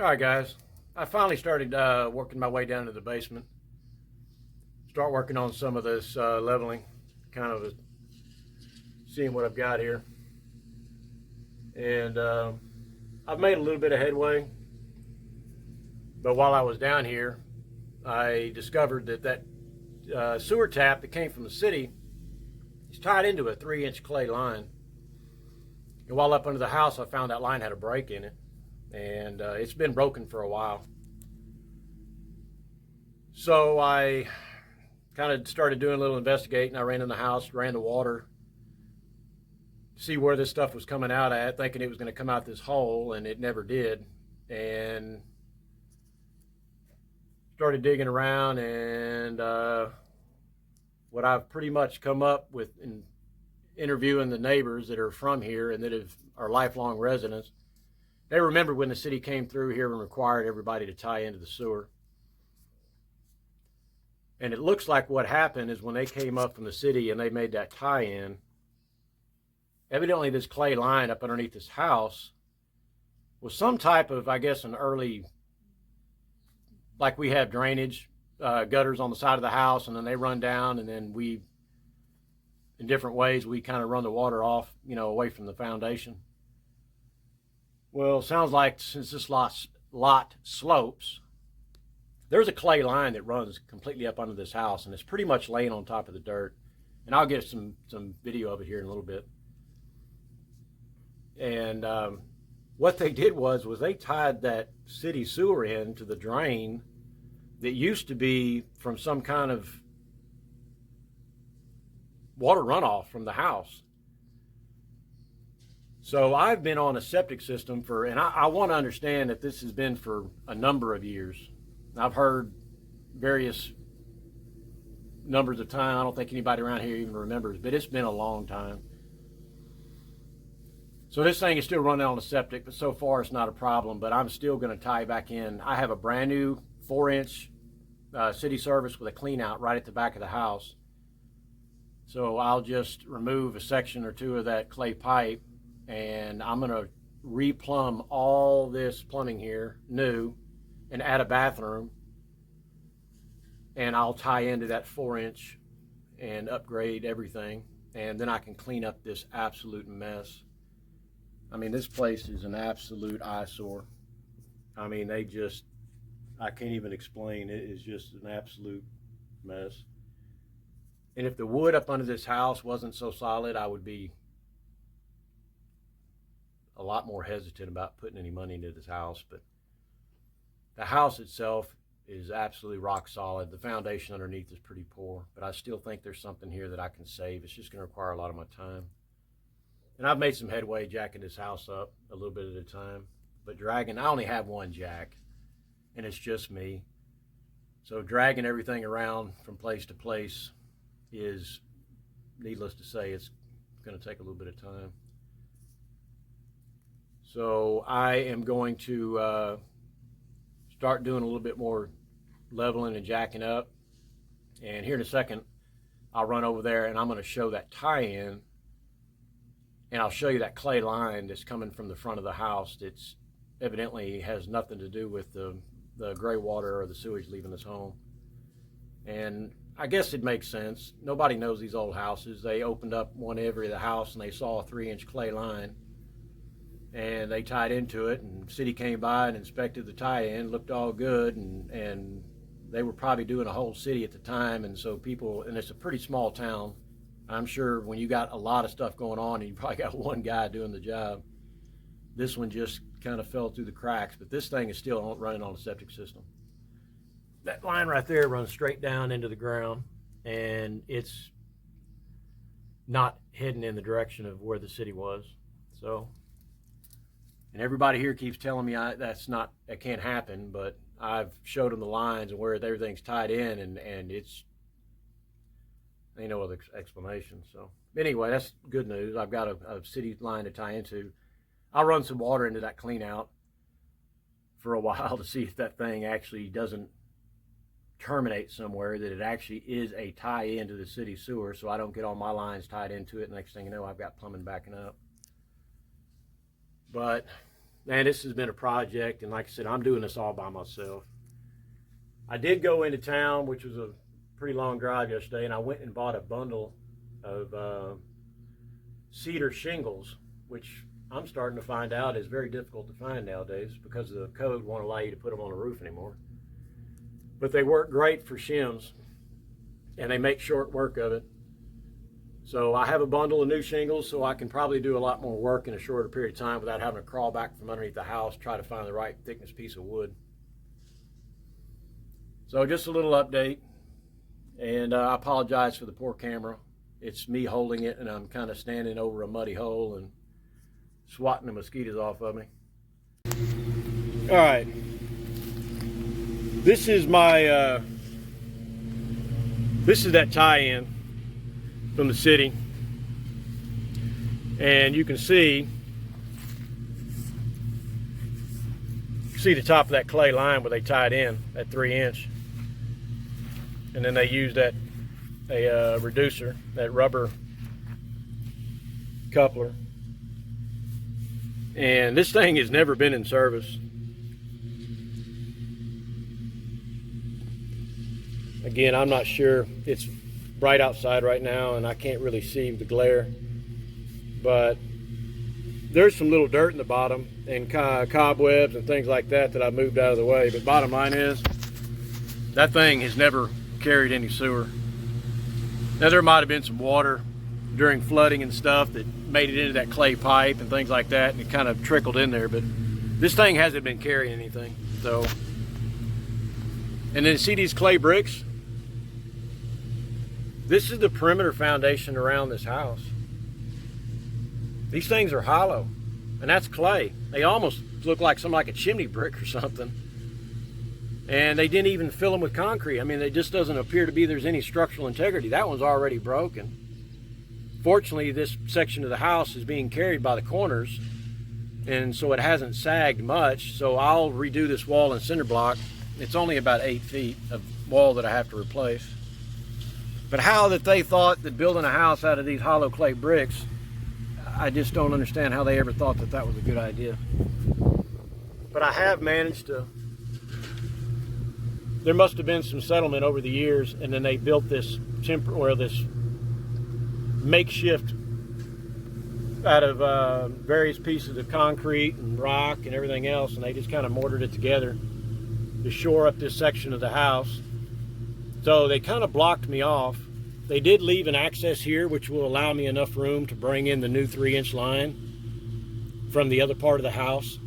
All right, guys. I finally started working my way down to the basement. Start working on some of this leveling, kind of seeing what I've got here. And I've made a little bit of headway. But while I was down here, I discovered that sewer tap that came from the city is tied into a 3-inch clay line. And while up under the house, I found that line had a break in it. And it's been broken for a while. So I kind of started doing a little investigating. I ran in the house, ran the water, see where this stuff was coming out at, thinking it was going to come out this hole, and it never did. And started digging around, and what I've pretty much come up with in interviewing the neighbors that are from here and that are lifelong residents, they remember when the city came through here and required everybody to tie into the sewer. And it looks like what happened is when they came up from the city and they made that tie-in, evidently this clay line up underneath this house was some type of, I guess, an early, like we have drainage, gutters on the side of the house, and then they run down, and then we, in different ways, we kind of run the water off, away from the foundation. Well, it sounds like since this lot slopes, there's a clay line that runs completely up under this house, and it's pretty much laying on top of the dirt. And I'll get some video of it here in a little bit. And what they did was they tied that city sewer in to the drain that used to be from some kind of water runoff from the house. So I've been on a septic system and I want to understand that this has been for a number of years. I've heard various numbers of time. I don't think anybody around here even remembers, but it's been a long time. So this thing is still running on the septic, but so far it's not a problem, but I'm still going to tie back in. I have a brand new 4-inch city service with a clean out right at the back of the house. So I'll just remove a section or two of that clay pipe, and I'm going to replumb all this plumbing here new and add a bathroom, and I'll tie into that 4-inch and upgrade everything, and then I can clean up this absolute mess. I mean, this place is an absolute eyesore. I mean, I can't even explain. It is just an absolute mess. And if the wood up under this house wasn't so solid, I would be a lot more hesitant about putting any money into this house. But the house itself is absolutely rock solid. The foundation underneath is pretty poor, but I still think there's something here that I can save. It's just going to require a lot of my time. And I've made some headway jacking this house up a little bit at a time, but I only have one jack, and it's just me. So dragging everything around from place to place is, needless to say, it's going to take a little bit of time. So I am going to start doing a little bit more leveling and jacking up. And here in a second, I'll run over there and I'm going to show that tie-in, and I'll show you that clay line that's coming from the front of the house that's evidently has nothing to do with the gray water or the sewage leaving this home. And I guess it makes sense. Nobody knows these old houses. They opened up one area of the house and they saw a 3-inch clay line, and they tied into it, and the city came by and inspected the tie-in, looked all good, and they were probably doing a whole city at the time. And so and it's a pretty small town. I'm sure when you got a lot of stuff going on and you probably got one guy doing the job, this one just kind of fell through the cracks. But this thing is still running on a septic system. That line right there runs straight down into the ground, and it's not heading in the direction of where the city was. So, and everybody here keeps telling me that can't happen, but I've showed them the lines and where everything's tied in, and it's, ain't no other explanation. So anyway, that's good news. I've got a city line to tie into. I'll run some water into that clean out for a while to see if that thing actually doesn't terminate somewhere, that it actually is a tie into the city sewer, so I don't get all my lines tied into it. Next thing you know, I've got plumbing backing up. But man, this has been a project, and like I said, I'm doing this all by myself. I did go into town, which was a pretty long drive yesterday, and I went and bought a bundle of cedar shingles, which I'm starting to find out is very difficult to find nowadays because the code won't allow you to put them on the roof anymore. But they work great for shims, and they make short work of it. So I have a bundle of new shingles, so I can probably do a lot more work in a shorter period of time without having to crawl back from underneath the house, try to find the right thickness piece of wood. So just a little update, and I apologize for the poor camera. It's me holding it, and I'm kind of standing over a muddy hole and swatting the mosquitoes off of me. All right, this is my this is that tie-in from the city, and you can see the top of that clay line where they tied in at 3-inch, and then they used a reducer, that rubber coupler, and this thing has never been in service. Again, I'm not sure. It's bright outside right now and I can't really see the glare, but there's some little dirt in the bottom and cobwebs and things like that I moved out of the way. But bottom line is, that thing has never carried any sewer. Now, there might have been some water during flooding and stuff that made it into that clay pipe and things like that, and it kind of trickled in there, but this thing hasn't been carrying anything. So, and then see these clay bricks? This is the perimeter foundation around this house. These things are hollow, and that's clay. They almost look like something like a chimney brick or something. And they didn't even fill them with concrete. I mean, it just doesn't appear to be there's any structural integrity. That one's already broken. Fortunately, this section of the house is being carried by the corners, and so it hasn't sagged much. So I'll redo this wall and cinder block. It's only about 8 feet of wall that I have to replace. But how that they thought that building a house out of these hollow clay bricks, I just don't understand how they ever thought that that was a good idea. But I have managed to, there must have been some settlement over the years, and then they built this this makeshift out of various pieces of concrete and rock and everything else, and they just kind of mortared it together to shore up this section of the house. So they kind of blocked me off. They did leave an access here, which will allow me enough room to bring in the new 3-inch line from the other part of the house,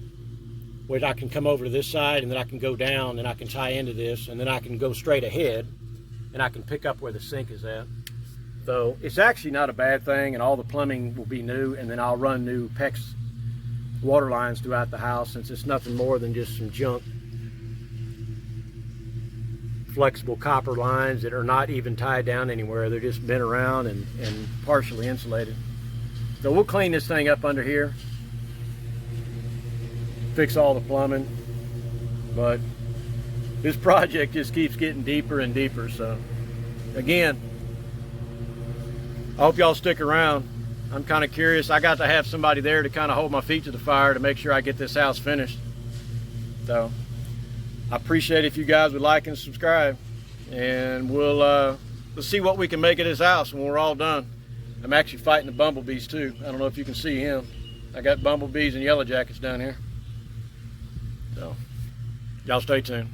which I can come over to this side, and then I can go down and I can tie into this, and then I can go straight ahead and I can pick up where the sink is at. So it's actually not a bad thing, and all the plumbing will be new, and then I'll run new PEX water lines throughout the house, since it's nothing more than just some junk flexible copper lines that are not even tied down anywhere. They're just bent around and partially insulated. So we'll clean this thing up under here, fix all the plumbing, but this project just keeps getting deeper and deeper. So again, I hope y'all stick around. I'm kind of curious. I got to have somebody there to kind of hold my feet to the fire to make sure I get this house finished. So I appreciate if you guys would like and subscribe, and let's see what we can make of this house when we're all done. I'm actually fighting the bumblebees too. I don't know if you can see him. I got bumblebees and yellow jackets down here. So y'all stay tuned.